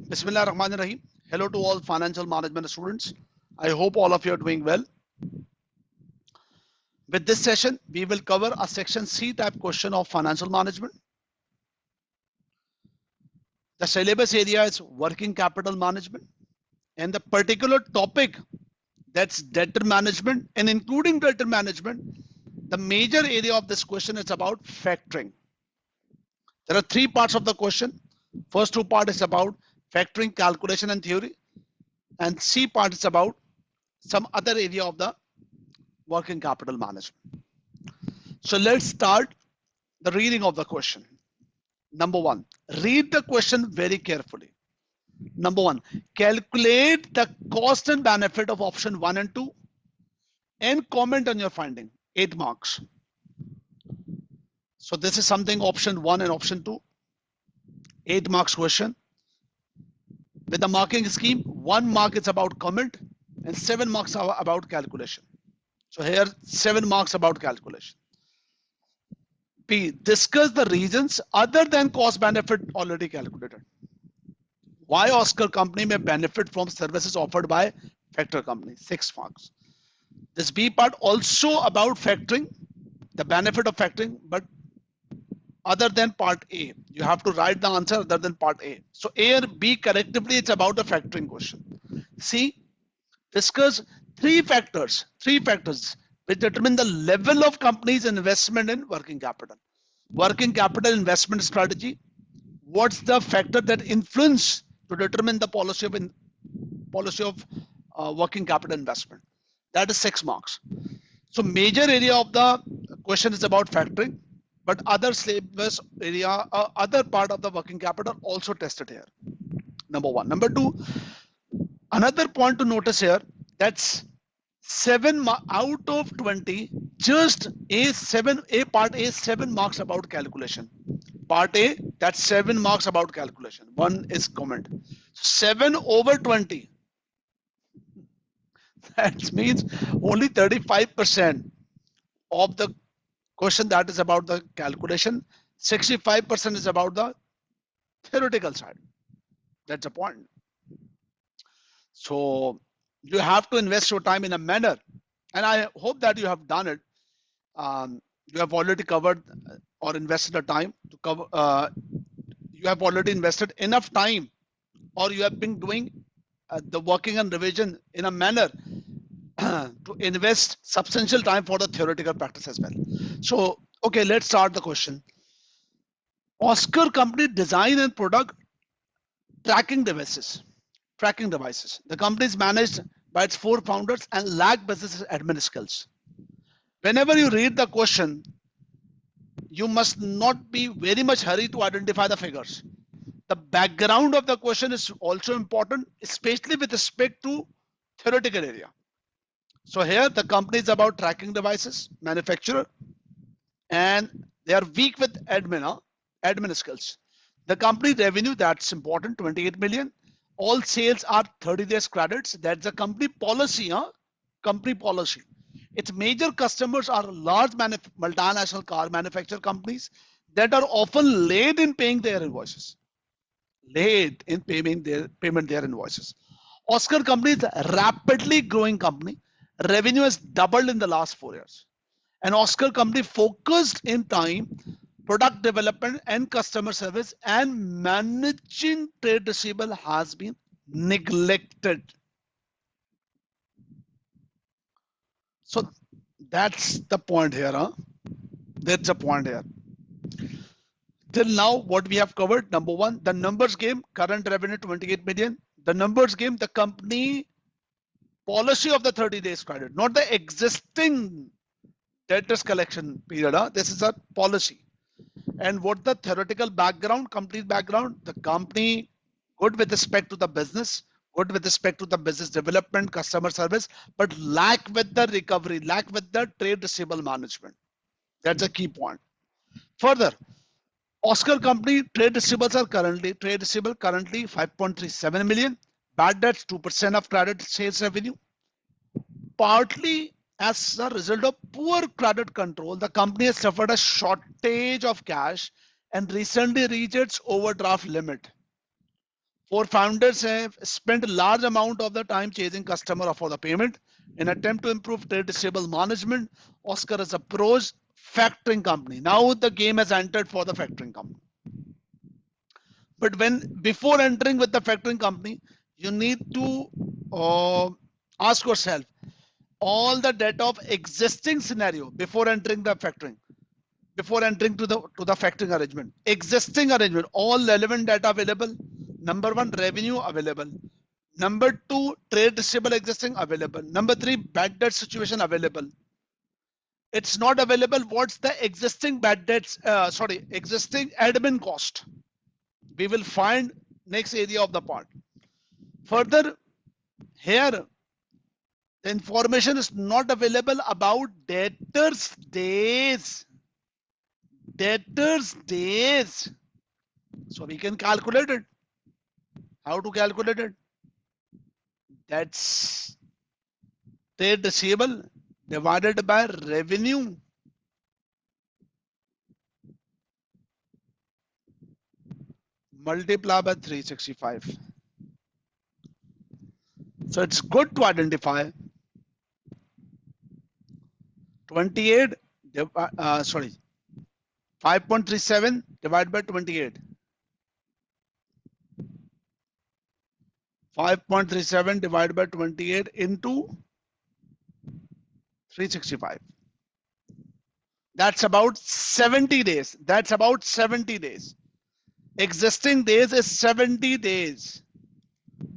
Bismillah Rahman Rahim. Hello to all financial management students. I hope all of you are doing well. With this session, we will cover a section C type question of financial management. The syllabus area is working capital management, and the particular topic, that's debtor management, and including debtor management, the major area of this question is about factoring. There are three parts of the question. First two part is about factoring calculation and theory, and C part is about some other area of the working capital management. So let's start the reading of the question. Number one, read the question very carefully. Number one, calculate the cost and benefit of option 1 and 2 and comment on your finding. 8 marks. So this is something option 1 and option 2. 8 marks question. With the marking scheme, 1 mark is about comment and 7 marks are about calculation. So here 7 marks about calculation. B, discuss the reasons other than cost benefit already calculated. Why Oscar company may benefit from services offered by factor company. 6 marks. This B part also about factoring, the benefit of factoring, but other than part A. You have to write the answer other than part A. So A and B collectively, it's about a factoring question. C, discuss three factors which determine the level of company's investment in working capital. Working capital investment strategy. What's the factor that influence to determine the policy of working capital investment? That is 6 marks. So major area of the question is about factoring, but other syllabus area, other part of the working capital also tested here. Number one. Number two, another point to notice here, that's 7 out of 20, just A part A, 7 marks about calculation. Part A, that's 7 marks about calculation. 1 is comment. 7 over 20. That means only 35% of the question that is about the calculation. 65% is about the theoretical side. That's the point. So you have to invest your time in a manner, and I hope that you have done it. You have already covered or invested the time to cover. You have already invested enough time, or you have been doing the working and revision in a manner to invest substantial time for the theoretical practice as well. So, okay, let's start the question. Oscar company design and product tracking devices. The company is managed by its 4 founders and lack business admin skills. Whenever you read the question, you must not be very much hurried to identify the figures. The background of the question is also important, especially with respect to theoretical area. So here the company is about tracking devices, manufacturer, and they are weak with admin skills. The company revenue, that's important, 28 million. All sales are 30 days credits. That's a company policy. Company policy. Its major customers are large multinational car manufacturer companies that are often late in paying their invoices. Oscar company is a rapidly growing company. Revenue has doubled in the last 4 years. And Oscar company focused in time, product development and customer service, and managing trade receivable has been neglected. So that's the point here. That's the point here. Till now, what we have covered, number one, the numbers game, current revenue 28 million. The numbers game, the company policy of the 30 days credit, not the existing debtors collection period. This is a policy. And what the theoretical background, complete background, the company good with respect to the business, good with respect to the business development, customer service, but lack with the recovery, lack with the trade receivable management. That's a key point. Further, Oscar company trade receivables are currently 5.37 million. Bad debts 2% of credit sales revenue. Partly as a result of poor credit control, the company has suffered a shortage of cash and recently reached its overdraft limit. Four founders have spent a large amount of the time chasing customer for the payment. In attempt to improve trade receivable management, Oscar has approached factoring company. Now the game has entered for the factoring company. But before entering with the factoring company, you need to ask yourself all the data of existing scenario before entering the factoring. Before entering to the factoring arrangement, existing arrangement, all relevant data available. Number one, revenue available. Number two, trade receivable existing available. Number three, bad debt situation available. It's not available. What's the existing bad debts? Existing admin cost. We will find next area of the part. Further, here the information is not available about debtors days. Debtors days. So we can calculate it. How to calculate it? That's trade receivable divided by revenue. Multiply by 365. So it's good to identify 28, 5.37 divided by 28. 5.37 divided by 28 into 365. That's about 70 days. That's about 70 days. Existing days is 70 days.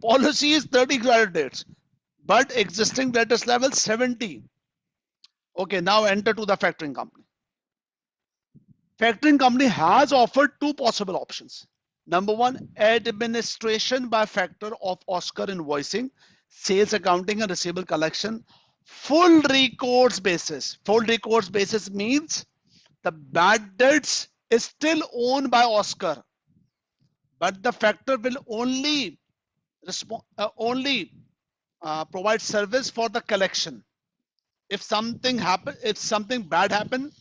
Policy is 30 credit dates, but existing debtors level 70. Okay, now enter to the factoring company. Factoring company has offered two possible options. Number one, administration by factor of Oscar invoicing, sales accounting and receivable collection, full recourse basis. Full recourse basis means the bad debts is still owned by Oscar, but the factor will only provide service for the collection. If something bad happen,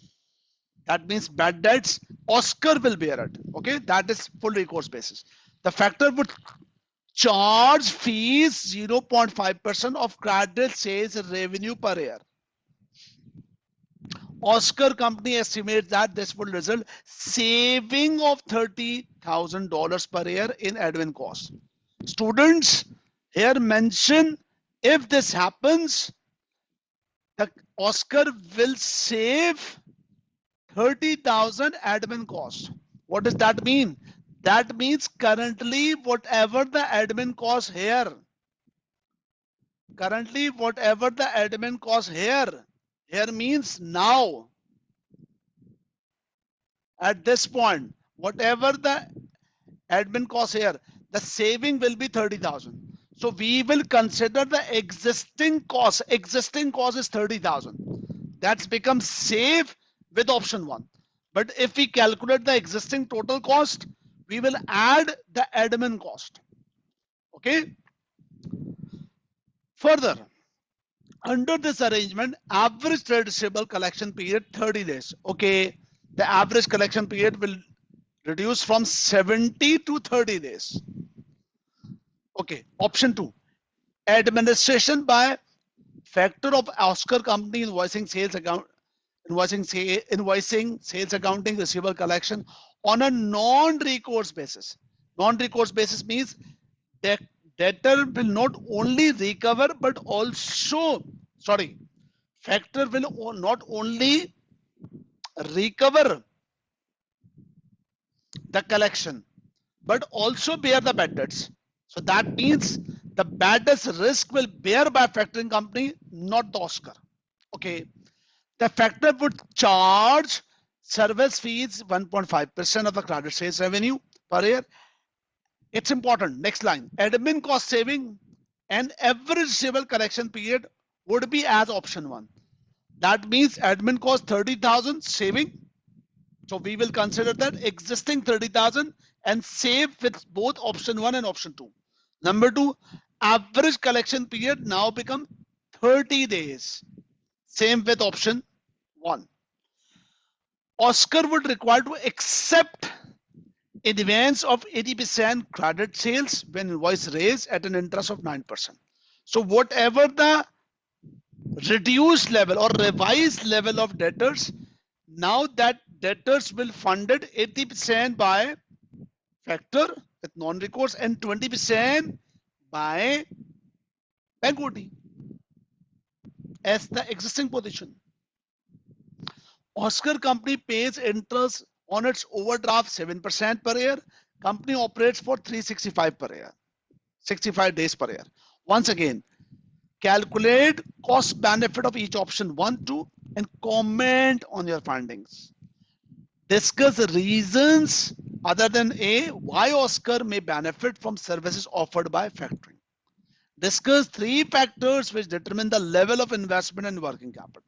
that means bad debts, Oscar will bear it. Okay, that is full recourse basis. The factor would charge fees 0.5% of credit sales revenue per year. Oscar company estimates that this would result saving of $30,000 per year in admin costs. Students, here mention if this happens, the Oscar will save 30,000 admin costs. What does that mean? That means currently whatever the admin cost here, here means now, at this point, whatever the admin cost here, the saving will be 30,000. So we will consider the existing cost. Existing cost is 30,000. That's become save with option one. But if we calculate the existing total cost, we will add the admin cost. Okay. Further, under this arrangement, average trade receivable collection period 30 days. Okay. The average collection period will reduce from 70 to 30 days. Okay. Option two, administration by factor of Oscar company invoicing sales account, invoicing, sales accounting, receivable collection on a non-recourse basis. Non-recourse basis means that debtor will not only recover but also, factor will not only recover the collection but also bear the bad debts. So that means the bad debts risk will bear by factoring company, not the Oscar. Okay. The factor would charge service fees 1.5% of the credit sales revenue per year. It's important. Next line. Admin cost saving and average receivable collection period would be as option one. That means admin cost 30,000 saving. So we will consider that existing 30,000 and save with both option one and option two. Number two, average collection period now become 30 days. Same with option one. Oscar would require to accept advance of 80% credit sales when invoice raised at an interest of 9%. So whatever the reduced level or revised level of debtors, now that debtors will funded 80% by factor with non-recourse and 20% by bank OT as the existing position. Oscar company pays interest on its overdraft 7% per year. Company operates for 365 per year, 65 days per year. Once again, calculate cost benefit of each option 1, 2 and comment on your findings. Discuss reasons other than A, why Oscar may benefit from services offered by factoring. Discuss 3 factors which determine the level of investment and working capital.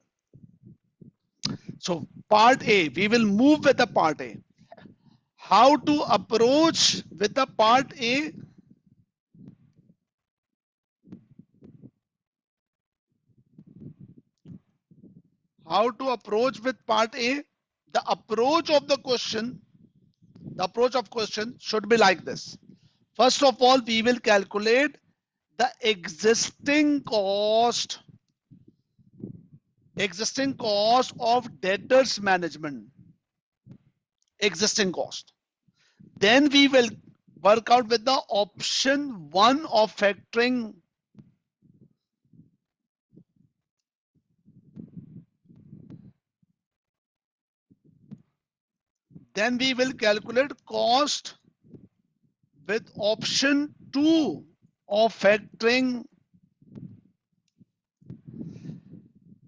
So part A, we will move with the part A. How to approach with the part A? How to approach with part A? The approach of the question should be like this. First of all, we will calculate the existing cost of debtors management. Existing cost. Then we will work out with the option 1 of factoring. Then we will calculate cost with option 2 of factoring.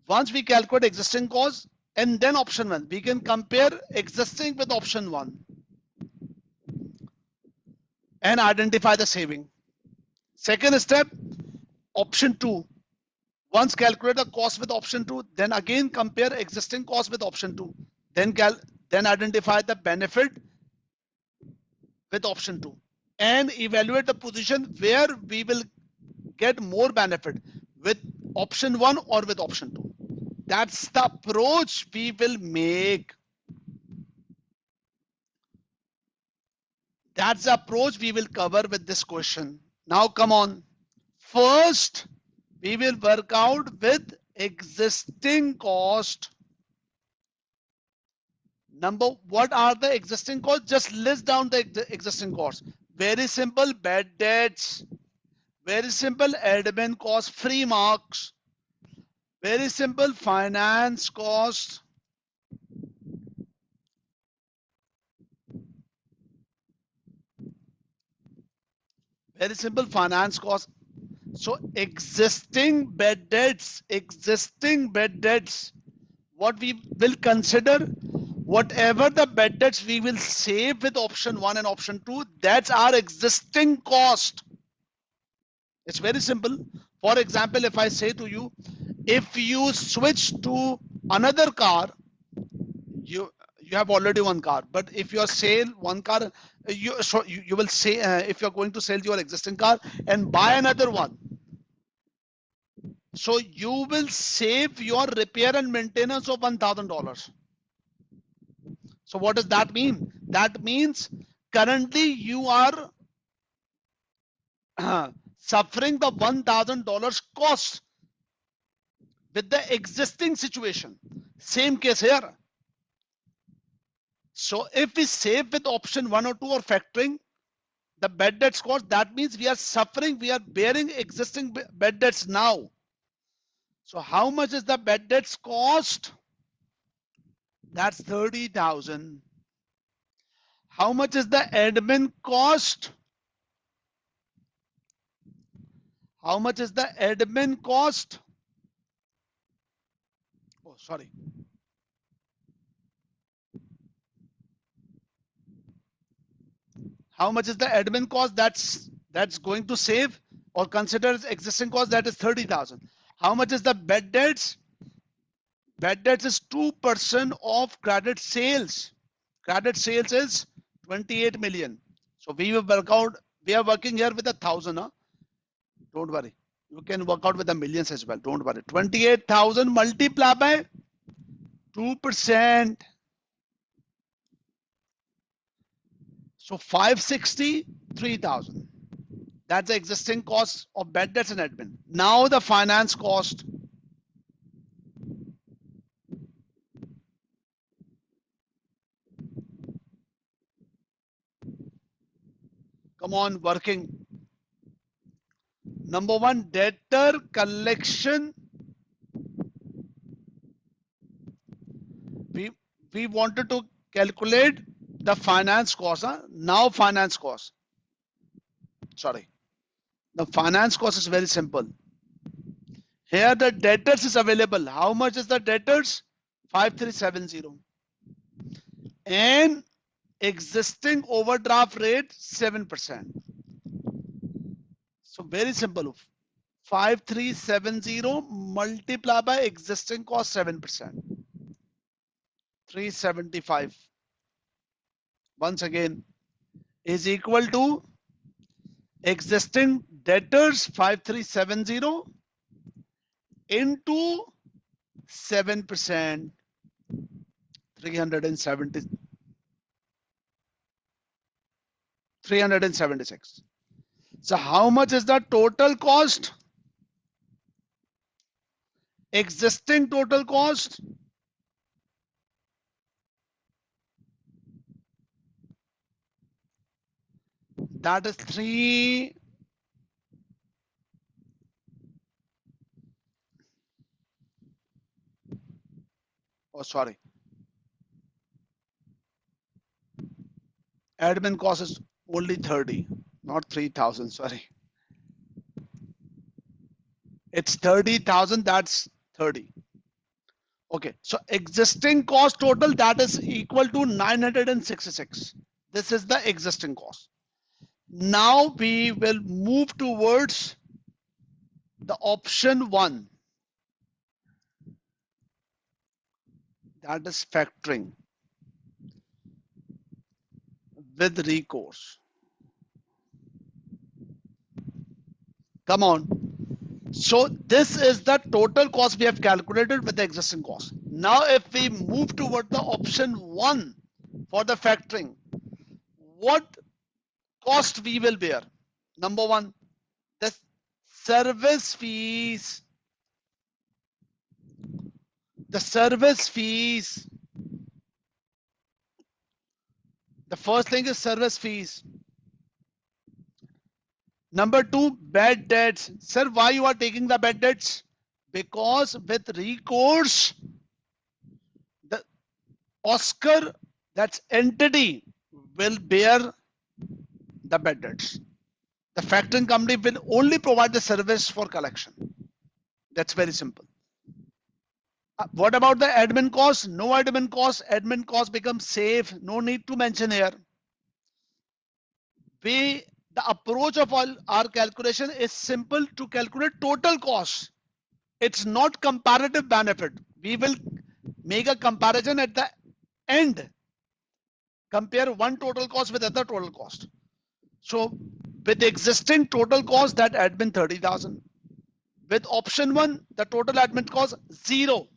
Once we calculate existing cost and then option 1, we can compare existing with option 1 and identify the saving. Second step, option 2. Once calculate the cost with option 2, then again compare existing cost with option 2. Then identify the benefit with option 2 and evaluate the position where we will get more benefit with option 1 or with option 2. That's the approach we will make. That's the approach we will cover with this question. Now come on. First, we will work out with existing cost. What are the existing costs? Just list down the existing costs. Very simple, bad debts. Very simple, admin costs, free marks. Very simple, finance cost. Very simple, finance cost. So existing bad debts, what we will consider, whatever the bad debts we will save with option 1 and option 2, that's our existing cost. It's very simple. For example, if I say to you, if you switch to another car, you have already one car, but if you sell one car, you will say if you're going to sell your existing car and buy another one, so you will save your repair and maintenance of $1,000. So what does that mean? That means currently you are suffering the $1,000 cost with the existing situation. Same case here. So if we save with option 1 or 2 or factoring the bad debts cost, that means we are suffering, we are bearing existing bad debts now. So how much is the bad debts cost? That's 30,000. How much is the admin cost? How much is the admin cost? Oh, sorry. How much is the admin cost that's going to save or consider as existing cost? That is 30,000. How much is the bad debts? Bad debts is 2% of credit sales. Credit sales is 28 million. So we will work out, we are working here with 1,000. Huh? Don't worry. You can work out with the millions as well. Don't worry. 28,000 multiplied by 2%. So 560, 3,000. That's the existing cost of bad debts and admin. Now the finance cost. Come on, working. Number one, debtor collection. We wanted to calculate the finance cost. Now finance cost. Sorry. The finance cost is very simple. Here the debtors is available. How much is the debtors? 5370. And existing overdraft rate 7%. So very simple. 5370 multiplied by existing cost 7%. 375. Once again is equal to existing debtors 5370 into 7%, 376. So how much is the total cost? Existing total cost, that is 3. Oh, sorry. Admin cost is only 30, not 3,000. Sorry. It's 30,000. That's 30. Okay. So existing cost total, that is equal to 966. This is the existing cost. Now we will move towards the option 1. That is factoring with recourse. Come on. So this is the total cost we have calculated with the existing cost. Now if we move toward the option 1 for the factoring, what cost we will bear? Number 1, the service fees. The service fees. The first thing is service fees. Number 2, bad debts. Sir, why you are taking the bad debts? Because with recourse, the Oscar, that's entity, will bear the bad debts. The factoring company will only provide the service for collection. That's very simple. What about the admin cost? No admin cost. Admin cost becomes safe. No need to mention here. The approach of all our calculation is simple to calculate total cost. It's not comparative benefit. We will make a comparison at the end. Compare one total cost with other total cost. So with existing total cost, that admin 30,000. With option 1, the total admin cost 0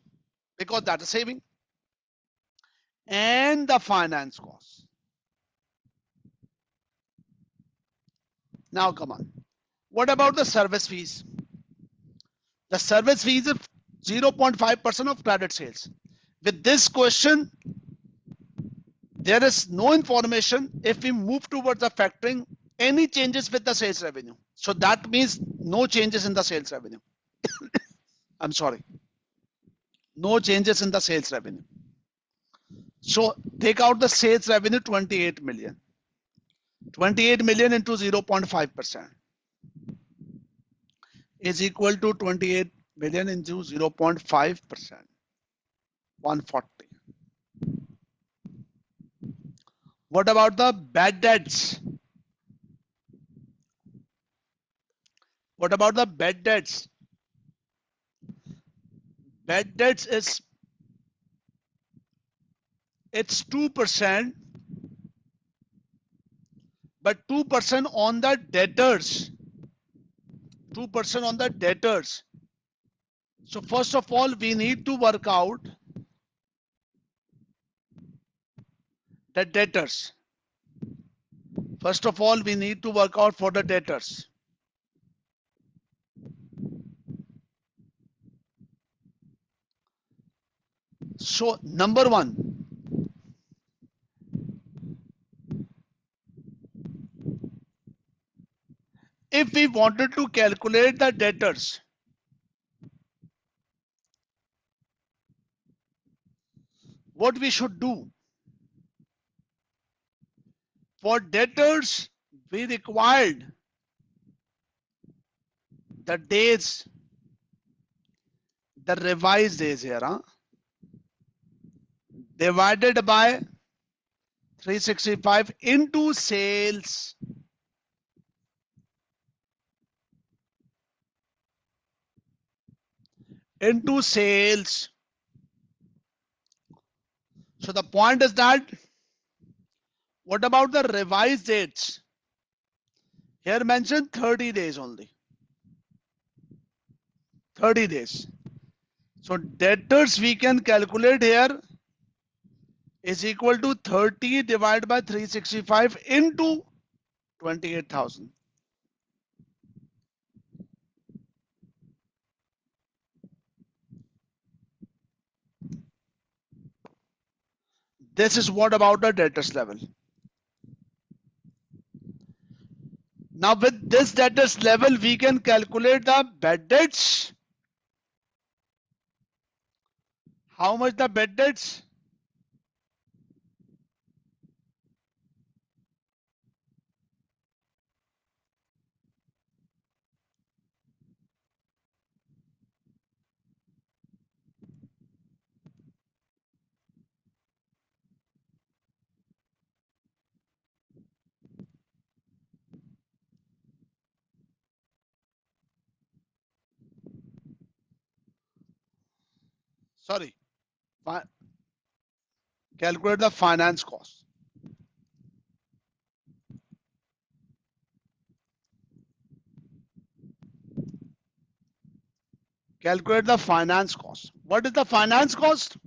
because that is saving. And the finance cost. Now come on. What about the service fees? The service fees is 0.5% of credit sales. With this question, there is no information if we move towards the factoring, any changes with the sales revenue. So that means no changes in the sales revenue. I'm sorry. No changes in the sales revenue. So take out the sales revenue 28 million. 28 million into 0.5% is equal to 28 million into 0.5%. 140. What about the bad debts? What about the bad debts? Bad debts is, it's 2%, but 2% on the debtors. 2% on the debtors. So first of all, we need to work out the debtors. First of all, we need to work out for the debtors. So number one, if we wanted to calculate the debtors, what we should do? For debtors, we required the days, the revised days here, divided by 365 into sales. Into sales. So the point is that, what about the revised dates? Here mentioned 30 days only. 30 days. So debtors we can calculate here is equal to 30 divided by 365 into 28,000. This is what about the debtors level. Now with this debtors level, we can calculate the bad debts. How much the bad debts? Sorry, calculate the finance cost. Calculate the finance cost. What is the finance cost?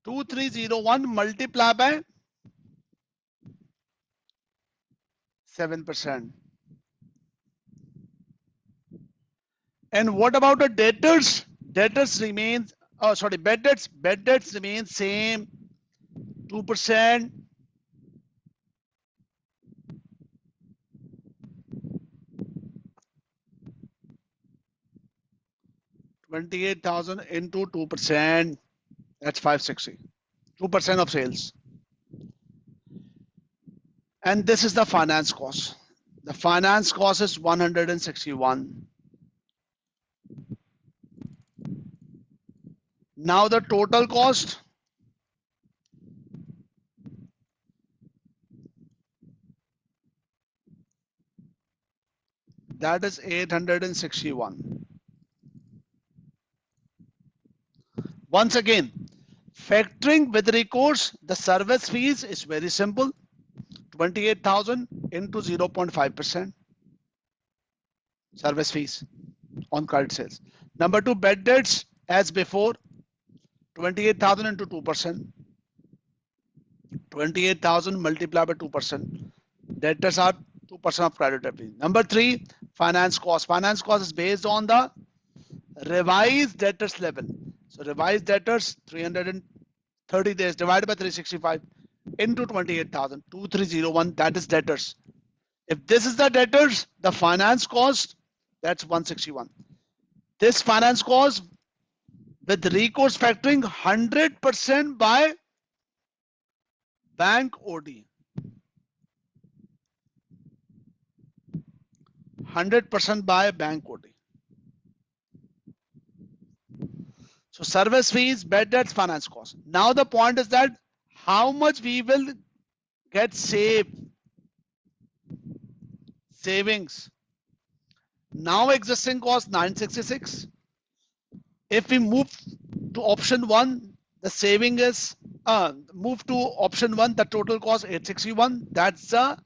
2301 multiplied by 7%. And what about the debtors? Debtors remains, oh sorry, bad debts remain same, 2%. $28,000 into 2%, that's 560. 2% of sales. And this is the finance cost. The finance cost is 161. Now the total cost, that is 861. Once again, factoring with recourse, the service fees is very simple. 28,000 into 0.5% service fees on credit sales. Number two, bad debts as before, 28,000 into 2%. 28,000 multiplied by 2%. Debtors are 2% of credit fee. Number three, finance cost. Finance cost is based on the revised debtors level. So revised debtors 330 days divided by 365 into 28,000, 2301, that is debtors. If this is the debtors, the finance cost, that's 161. This finance cost with recourse factoring 100% by bank OD. 100% by bank OD. So service fees, bad debts, finance cost. Now the point is that how much we will get savings. Now existing cost 966. If we move to option 1, the saving is move to option 1, the total cost 861. That's a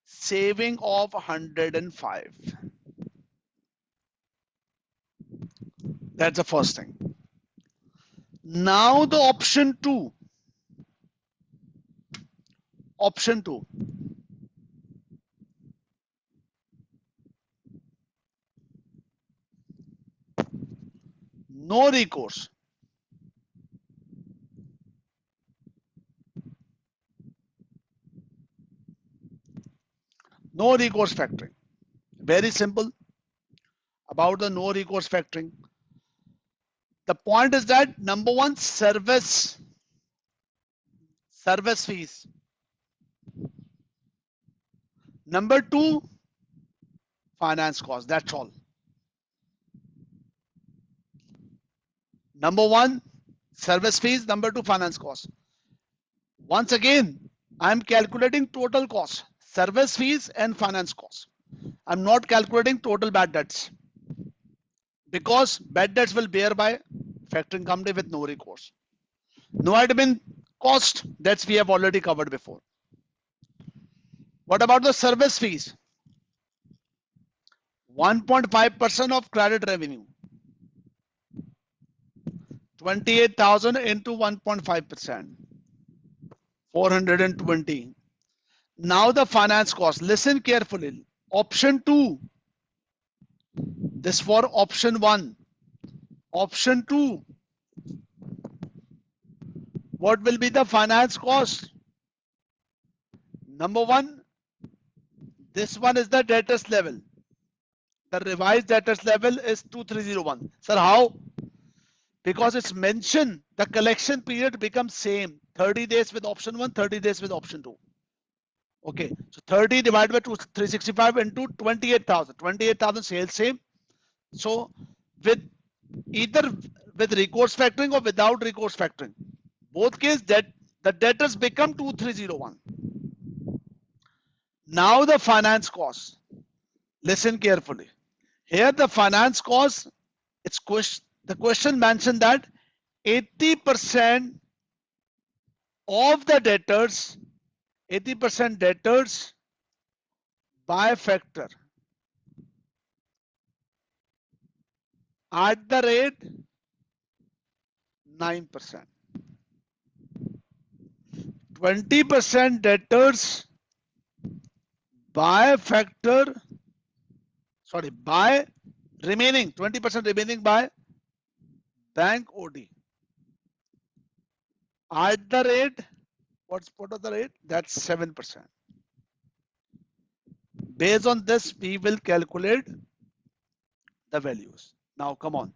saving of 105. That's the first thing. Now the option 2. Option 2. No recourse. No recourse factoring. Very simple about the no recourse factoring. The point is that number one, service fees. Number two, finance cost. That's all. Number one, service fees. Number two, finance cost. Once again, I'm calculating total cost, service fees and finance cost. I'm not calculating total bad debts because bad debts will bear by factoring company with no recourse. No admin cost, that's we have already covered before. What about the service fees? 1.5% of credit revenue. 28,000 into 1.5%. 420. Now the finance cost. Listen carefully. Option 2. This for option 1. Option 2. What will be the finance cost? Number 1. This one is the debtors level. The revised debtors level is 2301. Sir, how? Because it's mentioned the collection period becomes same. 30 days with option 1, 30 days with option 2. Okay, so 30 divided by 365 into 28,000. 28,000 sales same. So with either with recourse factoring or without recourse factoring, both case that the debtors become 2301. Now the finance cost. Listen carefully. Here the finance cost, the question mentioned that 80% of the debtors, 80% debtors by factor at the rate 9%. 20% debtors by factor, sorry, by remaining, 20% remaining by bank OD at the rate, what's the rate? That's 7%. Based on this, we will calculate the values. Now, come on.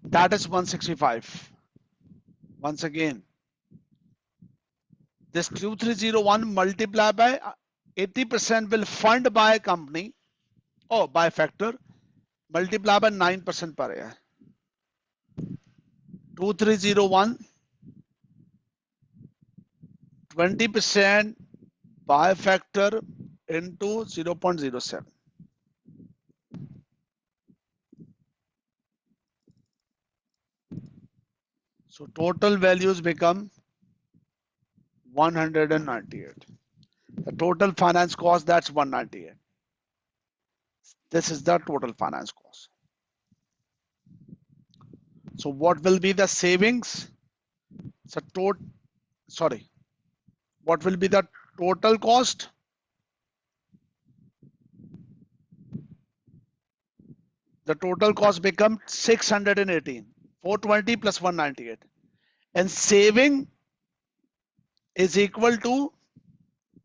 That is 165. Once again, this 2301 multiplied by 80% will fund by company or by factor multiply by 9% per year. 2301 20% by factor into 0.07. So total values become 198. The total finance cost, that's 198. This is the total finance cost. So what will be the savings? So what will be the total cost? The total cost becomes 618. 420 plus 198. And saving is equal to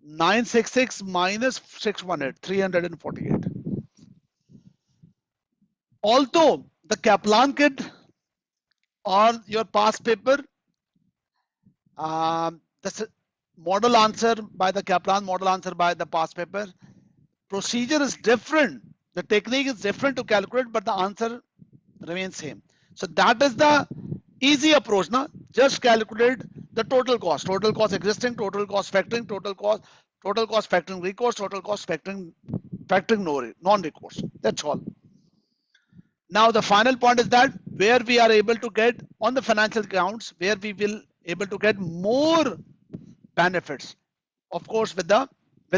966 minus 618, 348. Although the Kaplan kit or your past paper, the model answer by the Kaplan, model answer by the past paper, procedure is different. The technique is different to calculate, but the answer remains same. So that is the easy approach. Now just calculate the total cost existing, total cost factoring, total cost factoring recourse, total cost factoring non-recourse. That's all. Now the final point is that where we are able to get on the financial accounts, where we will able to get more benefits. Of course, with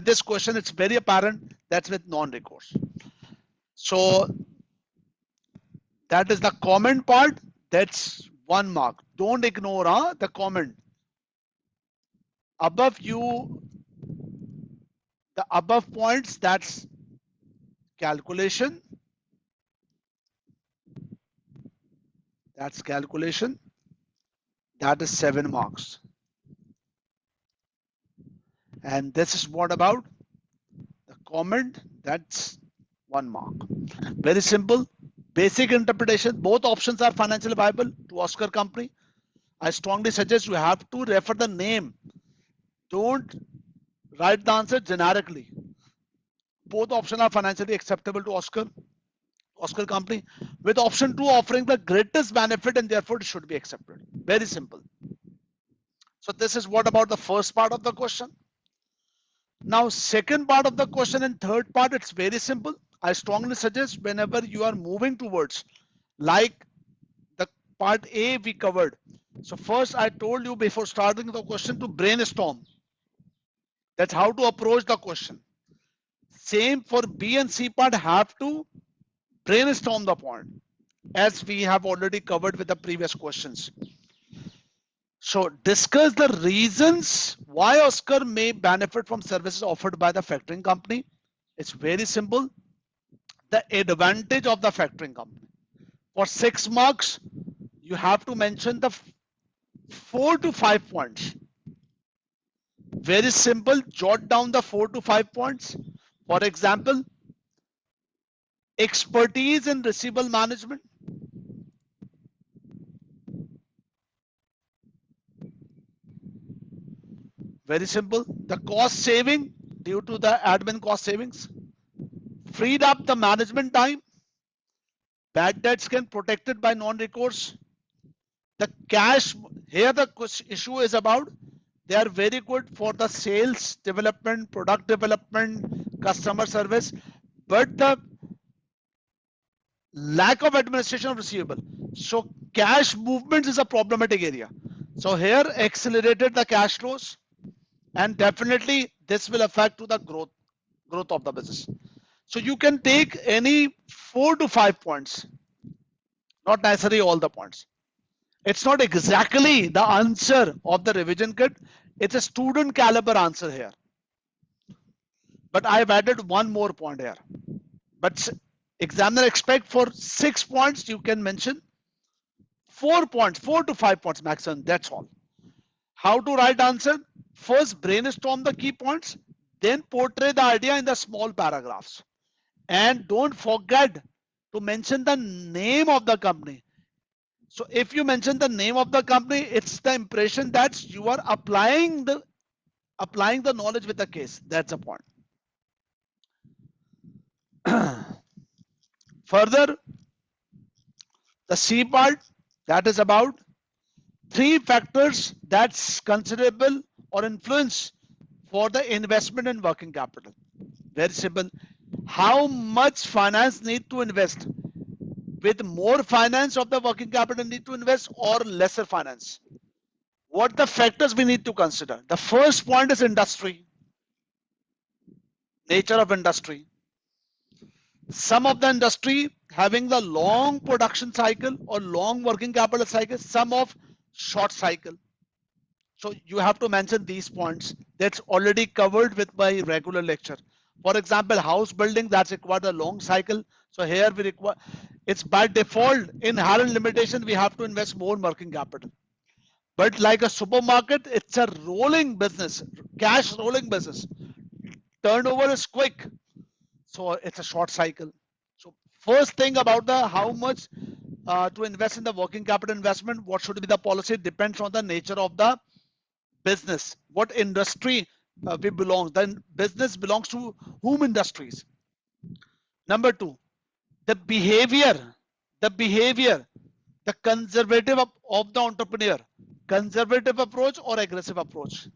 this question, it's very apparent that's with non-recourse. So that is the comment part. That's 1 mark. Don't ignore the comment. Above you, the above points, that's calculation. That's calculation. That is 7 marks. And this is what about the comment? That's 1 mark. Very simple. Basic interpretation. Both options are financially viable to Oscar company. I strongly suggest you have to refer the name. Don't write the answer generically. Both options are financially acceptable to Oscar company, with option 2 offering the greatest benefit and therefore it should be accepted. Very simple. So this is what about the first part of the question. Now second part of the question and third part, it's very simple. I strongly suggest whenever you are moving towards, like the part A we covered. So first I told you before starting the question to brainstorm. That's how to approach the question. Same for B and C part, have to brainstorm the point as we have already covered with the previous questions. So discuss the reasons why Oscar may benefit from services offered by the factoring company. It's very simple. The advantage of the factoring company. For 6 marks, you have to mention the 4 to 5 points. Very simple. Jot down the 4 to 5 points. For example, expertise in receivable management. Very simple. The cost saving due to the admin cost savings. Freed up the management time. Bad debts can protected by non-recourse. The cash, here the issue is about, they are very good for the sales development, product development, customer service, but the lack of administration of receivable. So cash movements is a problematic area. So here accelerated the cash flows, and definitely this will affect to the growth of the business. So you can take any 4 to 5 points, not necessarily all the points. It's not exactly the answer of the revision kit. It's a student caliber answer here. But I've added one more point here. But examiner expect for 6 points, you can mention 4 points, 4 to 5 points maximum. That's all. How to write answer? First brainstorm the key points, then portray the idea in the small paragraphs. And don't forget to mention the name of the company. So if you mention the name of the company, it's the impression that you are applying the knowledge with the case. That's the point. Further, the C part, that is about 3 factors that's considerable or influence for the investment in working capital. Very simple. How much finance need to invest? With more finance of the working capital need to invest or lesser finance? What the factors we need to consider? The first point is industry, nature of industry. Some of the industry having the long production cycle or long working capital cycle, some of short cycle. So you have to mention these points. That's already covered with my regular lecture. For example, house building, that's required a long cycle. So here we require, it's by default inherent limitation, we have to invest more working capital. But like a supermarket, it's a rolling business, cash rolling business. Turnover is quick, so it's a short cycle. So first thing about the how much to invest in the working capital investment, what should be the policy, depends on the nature of the business, what industry we belong. Then business belongs to whom industries. Number 2, the behavior, the conservative of the entrepreneur, conservative approach or aggressive approach.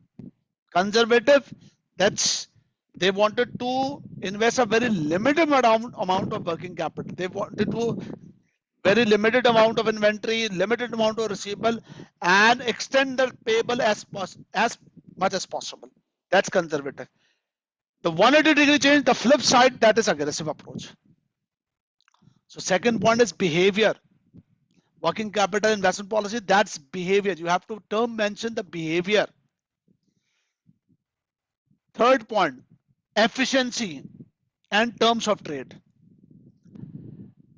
Conservative, that's they wanted to invest a very limited amount of working capital. They wanted to very limited amount of inventory, limited amount of receivable, and extend the payable as much as possible. That's conservative. The 180-degree change, the flip side, that is aggressive approach. So second point is behavior. Working capital investment policy, that's behavior. You have to term mention the behavior. Third point, efficiency and terms of trade.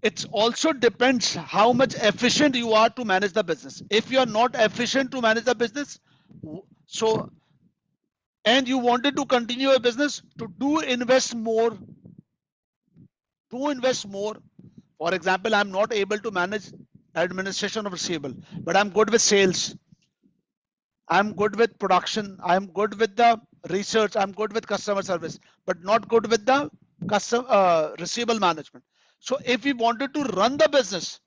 It also depends how much efficient you are to manage the business. If you are not efficient to manage the business, so and you wanted to continue a business, to invest more. For example, I'm not able to manage administration of receivable, but I'm good with sales, I'm good with production, I'm good with the research, I'm good with customer service, but not good with the receivable management. So if we wanted to run the business,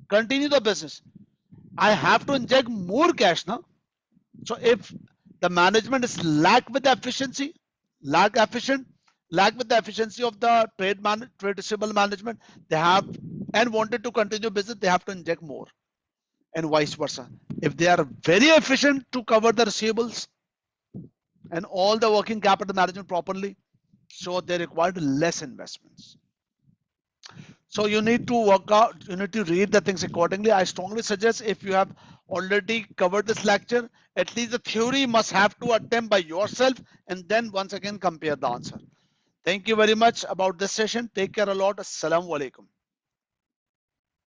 continue the business, I have to inject more cash now. So if the management is lack with the efficiency, lack with the efficiency of the trade receivable management, they have and wanted to continue business, they have to inject more, and vice versa. If they are very efficient to cover the receivables and all the working capital management properly, so they required less investments. So you need to work out, you need to read the things accordingly. I strongly suggest, if you have already covered this lecture, at least the theory must have to attempt by yourself, and then once again compare the answer. Thank you very much about this session. Take care a lot. Assalamu alaikum.